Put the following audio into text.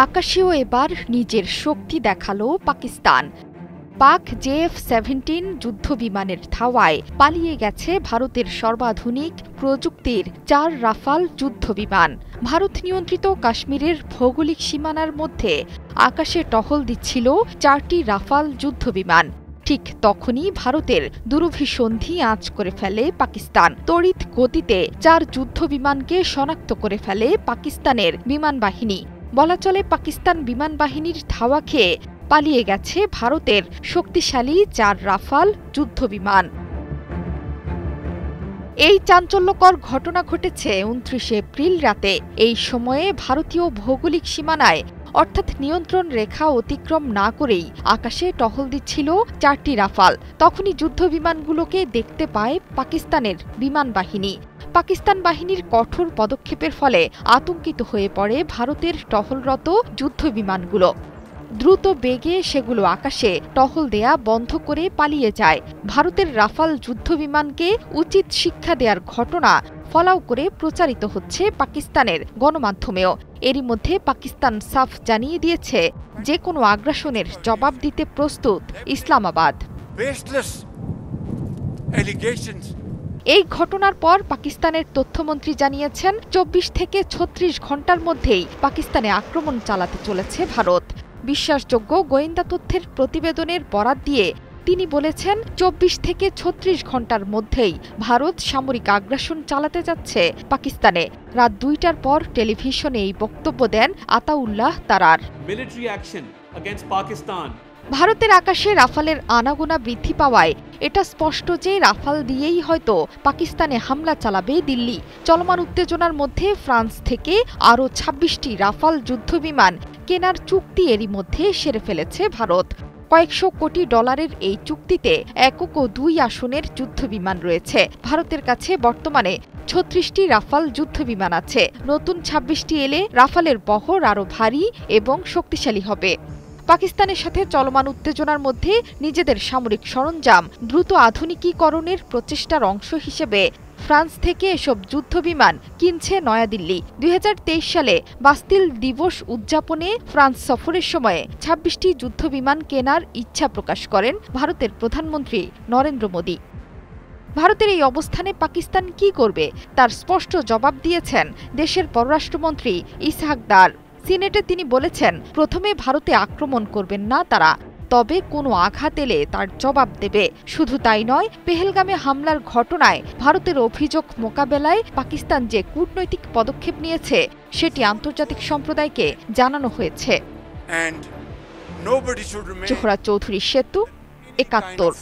আকাশেও এবার নিজের শক্তি দেখালো পাকিস্তান। পাক JF-17 যুদ্ধবিমানের ধাওয়ায় পালিয়ে গেছে ভারতের সর্বাধুনিক প্রযুক্তির ৪ রাফাল যুদ্ধবিমান। ভারত নিয়ন্ত্রিত কাশ্মীরের ভৌগোলিক সীমানার মধ্যে আকাশে টহল দিচ্ছিল ৪টি রাফাল যুদ্ধবিমান। ঠিক তখনই ভারতের দুরভিসন্ধি আঁচ করে ফেলে পাকিস্তান। তড়িৎ গতিতে ৪ যুদ্ধবিমানকে শনাক্ত করে ফেলে পাকিস্তানের বিমান বাহিনী। বলা চলে পাকিস্তান বিমান বাহিনীর ধাওয়া খেয়ে পালিয়ে গেছে ভারতের শক্তিশালী ৪ রাফাল যুদ্ধবিমান। এই চাঞ্চল্যকর ঘটনা ঘটেছে ২৯ এপ্রিল রাতে। এই সময়ে ভারতীয় ভৌগোলিক সীমানায় অর্থাৎ নিয়ন্ত্রণ রেখা অতিক্রম না করেই আকাশে টহল দিচ্ছিল ৪টি রাফাল। তখনই যুদ্ধবিমানগুলোকে দেখতে পায় পাকিস্তানের বিমান বাহিনী। পাকিস্তান বাহিনীর কঠোর পদক্ষেপের ফলে আতঙ্কিত হয়ে পড়ে ভারতের টহলরত যুদ্ধবিমানগুলো। দ্রুত বেগে সেগুলো আকাশে টহল দেয়া বন্ধ করে পালিয়ে যায়। ভারতের রাফাল যুদ্ধবিমানকে উচিত শিক্ষা দেওয়ার ঘটনা ফলাও করে প্রচারিত হচ্ছে পাকিস্তানের গণমাধ্যমেও। এরই মধ্যে পাকিস্তান সাফ জানিয়ে দিয়েছে, যে কোনো আগ্রাসনের জবাব দিতে প্রস্তুত ইসলামাবাদ। এই ঘটনার পর পাকিস্তানের তথ্যমন্ত্রী জানিয়েছেন, ২৪ থেকে ৩৬ ঘণ্টার মধ্যেই পাকিস্তানে আক্রমণ চালাতে চলেছে ভারত। বিশ্বাসযোগ্য গোয়েন্দা তথ্যের প্রতিবেদনের বরাত দিয়ে তিনি বলেছেন, ২৪ থেকে ৩৬ ঘণ্টার মধ্যেই ভারত সামরিক আগ্রাসন চালাতে যাচ্ছে পাকিস্তানে। রাত ২টার পর টেলিভিশনে এই বক্তব্য দেন আতাউল্লাহ তারার। ভারতের আকাশে রাফালের আনাগোনা বৃদ্ধি পাওয়ায় এটা স্পষ্ট যে রাফাল দিয়েই হয়তো পাকিস্তানে হামলা চালাবে দিল্লি। চলমান উত্তেজনার মধ্যে ফ্রান্স থেকে আরও ২৬টি রাফাল যুদ্ধবিমান কেনার চুক্তি এরই মধ্যে সেরে ফেলেছে ভারত। কয়েকশো কোটি ডলারের এই চুক্তিতে একক ও ২ আসনের যুদ্ধবিমান রয়েছে। ভারতের কাছে বর্তমানে ৩৬টি রাফাল যুদ্ধবিমান আছে। নতুন ২৬টি এলে রাফালের বহর আরও ভারী এবং শক্তিশালী হবে। পাকিস্তানের সাথে চলমান উত্তেজনার মধ্যে নিজেদের সামরিক সরঞ্জাম দ্রুত আধুনিকীকরণের প্রচেষ্টার অংশ হিসেবে ফ্রান্স থেকে এসব যুদ্ধবিমান কিনছে নয়াদিল্লি। ২০২৩ সালে বাস্তিল দিবস উদযাপনে ফ্রান্স সফরের সময়ে ২৬টি যুদ্ধবিমান কেনার ইচ্ছা প্রকাশ করেন ভারতের প্রধানমন্ত্রী নরেন্দ্র মোদী। ভারতের এই অবস্থানে পাকিস্তান কি করবে তার স্পষ্ট জবাব দিয়েছেন দেশের পররাষ্ট্রমন্ত্রী ইসহাক দার। সিনেটে তিনি বলেছেন, প্রথমে ভারতে আক্রমণ করবেন না তারা, তবে কোনো আঘাত এলে তার জবাব দেবে। শুধু তাই নয়, পেহেলগামে হামলার ঘটনায় ভারতের অভিযোগ মোকাবেলায় পাকিস্তান যে কূটনৈতিক পদক্ষেপ নিয়েছে সেটি আন্তর্জাতিক সম্প্রদায়কে জানানো হয়েছে। জোহরা চৌধুরী সেতু, ৭১।